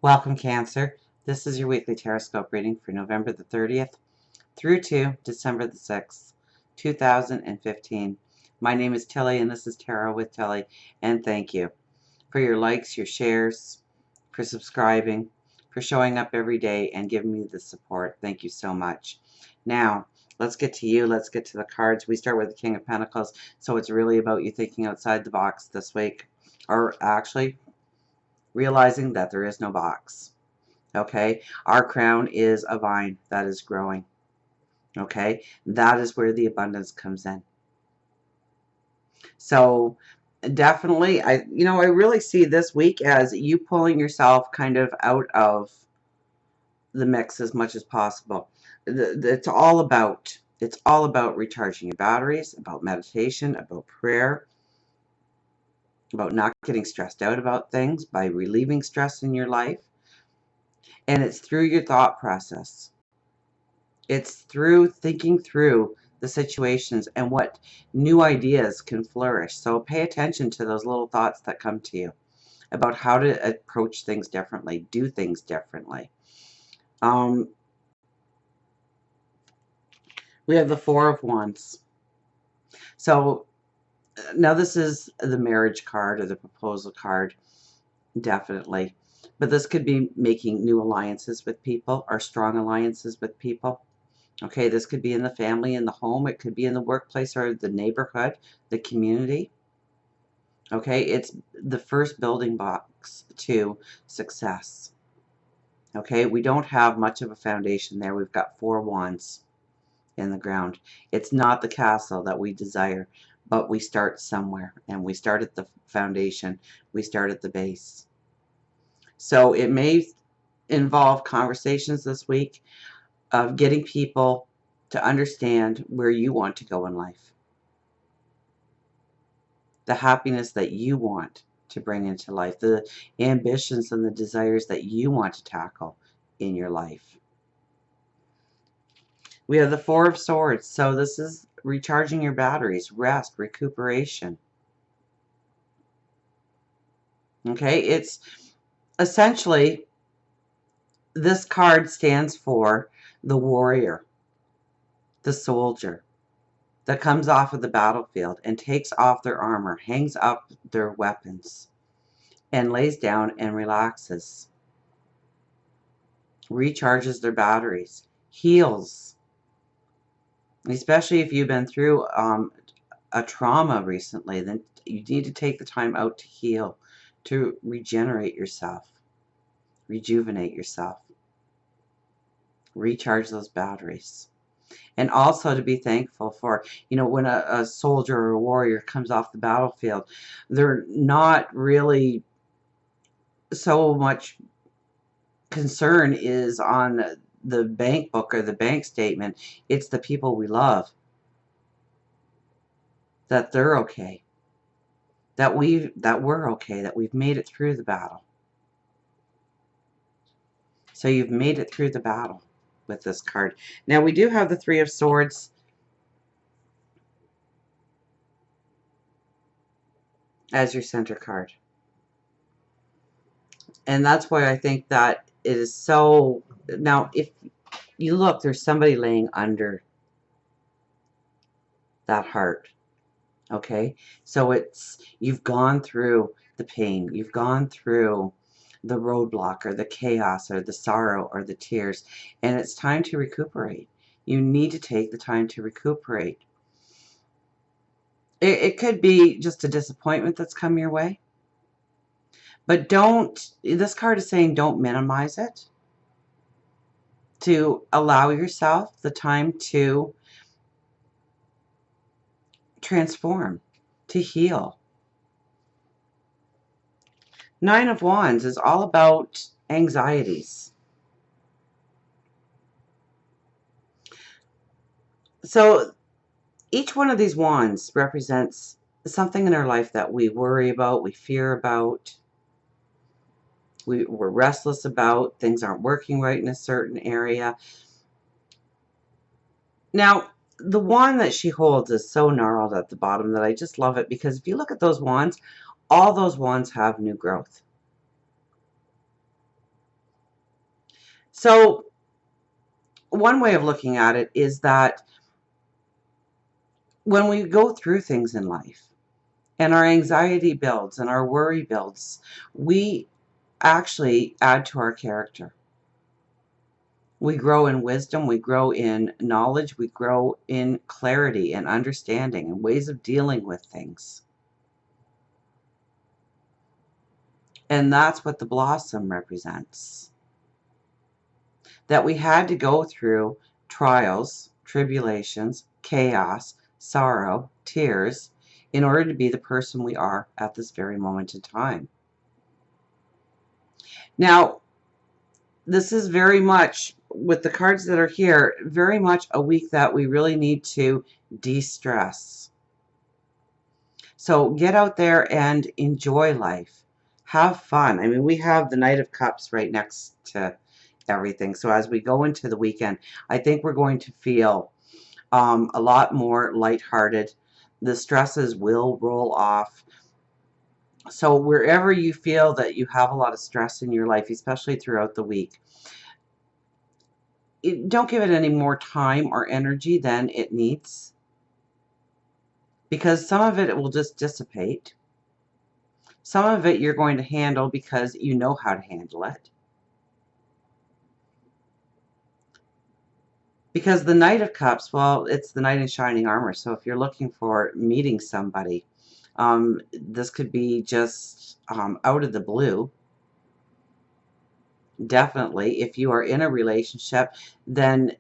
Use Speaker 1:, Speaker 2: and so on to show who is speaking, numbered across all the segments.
Speaker 1: Welcome, Cancer. This is your weekly Taroscope reading for November the 30th through to December the 6th, 2015. My name is Tilly, and this is Tarot with Tilly, and thank you for your likes, your shares, for subscribing, for showing up every day and giving me the support. Thank you so much. Now, let's get to you. Let's get to the cards. We start with the King of Pentacles, so it's really about you thinking outside the box this week, or actually realizing that there is no box. Okay, our crown is a vine that is growing. Okay, that is where the abundance comes in. So definitely, I really see this week as you pulling yourself kind of out of the mix as much as possible. It's all about recharging your batteries, about meditation, about prayer, about not getting stressed out about things by relieving stress in your life. And it's through your thought process. It's through thinking through the situations and what new ideas can flourish. So pay attention to those little thoughts that come to you about how to approach things differently, do things differently. We have the Four of Wands. So now this is the marriage card or the proposal card, definitely. But this could be making new alliances with people or strong alliances with people. Okay, this could be in the family, in the home. It could be in the workplace or the neighborhood, the community. Okay, it's the first building blocks to success. Okay, we don't have much of a foundation there. We've got four wands in the ground. It's not the castle that we desire, but we start somewhere, and we start at the foundation. We start at the base. So it may involve conversations this week of getting people to understand where you want to go in life, the happiness that you want to bring into life, the ambitions and the desires that you want to tackle in your life. We have the Four of Swords, so this is recharging your batteries, rest, recuperation. Okay, it's essentially, this card stands for the warrior, the soldier that comes off of the battlefield and takes off their armor, hangs up their weapons, and lays down and relaxes, recharges their batteries, heals. Especially if you've been through a trauma recently, then you need to take the time out to heal, to regenerate yourself, rejuvenate yourself, recharge those batteries. And also to be thankful for, when a soldier or a warrior comes off the battlefield, they're not really so much concern is on the bank book or the bank statement. It's the people we love, that they're okay, that we're okay, that we've made it through the battle. So you've made it through the battle with this card. Now we do have the Three of Swords as your center card. And that's why I think that it is so... Now, if you look, there's somebody laying under that heart. Okay? So you've gone through the pain. You've gone through the roadblock or the chaos or the sorrow or the tears. And it's time to recuperate. You need to take the time to recuperate. It could be just a disappointment that's come your way. But this card is saying don't minimize it. To allow yourself the time to transform, to heal. Nine of Wands is all about anxieties. So each one of these wands represents something in our life that we worry about, we fear about, we're restless about, things aren't working right in a certain area. Now, the wand that she holds is so gnarled at the bottom that I just love it, because if you look at those wands, all those wands have new growth. So one way of looking at it is that when we go through things in life and our anxiety builds and our worry builds, we actually add to our character. We grow in wisdom, we grow in knowledge, we grow in clarity and understanding and ways of dealing with things. And that's what the blossom represents. That we had to go through trials, tribulations, chaos, sorrow, tears, in order to be the person we are at this very moment in time. Now, this is very much, with the cards that are here, very much a week that we really need to de-stress. So get out there and enjoy life. Have fun. I mean, we have the Knight of Cups right next to everything. So as we go into the weekend, I think we're going to feel a lot more lighthearted. The stresses will roll off. So wherever you feel that you have a lot of stress in your life, especially throughout the week, don't give it any more time or energy than it needs, because some of it will just dissipate. Some of it you're going to handle because you know how to handle it. Because the Knight of Cups, well, it's the knight in shining armor. So if you're looking for meeting somebody, this could be just out of the blue. Definitely. If you are in a relationship, then,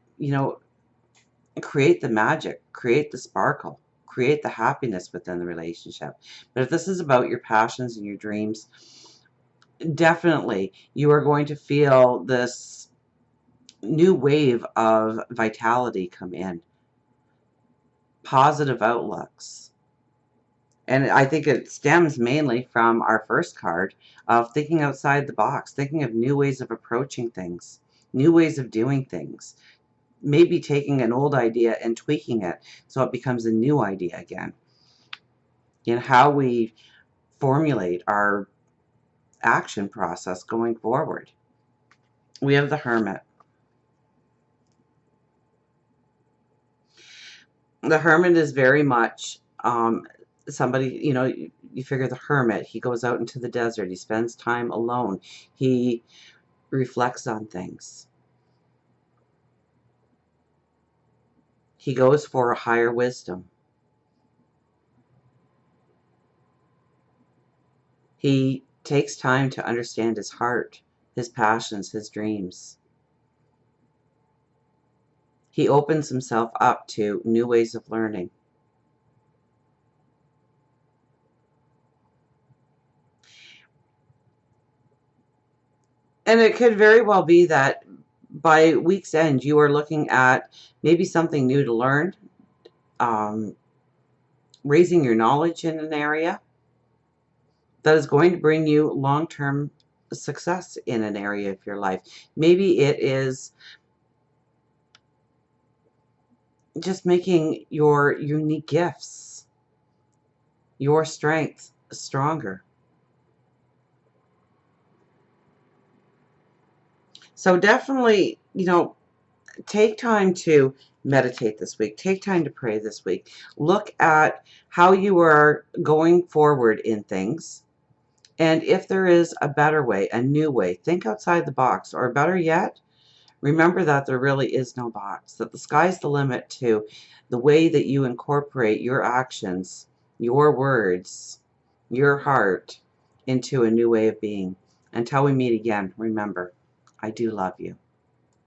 Speaker 1: create the magic, create the sparkle, create the happiness within the relationship. But if this is about your passions and your dreams, definitely you are going to feel this new wave of vitality come in, positive outlooks. And I think it stems mainly from our first card of thinking outside the box, thinking of new ways of approaching things, new ways of doing things, maybe taking an old idea and tweaking it so it becomes a new idea again. In how we formulate our action process going forward. We have the Hermit. The Hermit is very much somebody, you figure the Hermit, he goes out into the desert, he spends time alone, he reflects on things. He goes for a higher wisdom. He takes time to understand his heart, his passions, his dreams. He opens himself up to new ways of learning. And it could very well be that by week's end, you are looking at maybe something new to learn, raising your knowledge in an area that is going to bring you long-term success in an area of your life. Maybe it is just making your unique gifts, your strength stronger. So definitely, take time to meditate this week. Take time to pray this week. Look at how you are going forward in things. And if there is a better way, a new way, think outside the box. Or better yet, remember that there really is no box, that the sky's the limit to the way that you incorporate your actions, your words, your heart into a new way of being. Until we meet again, remember, I do love you.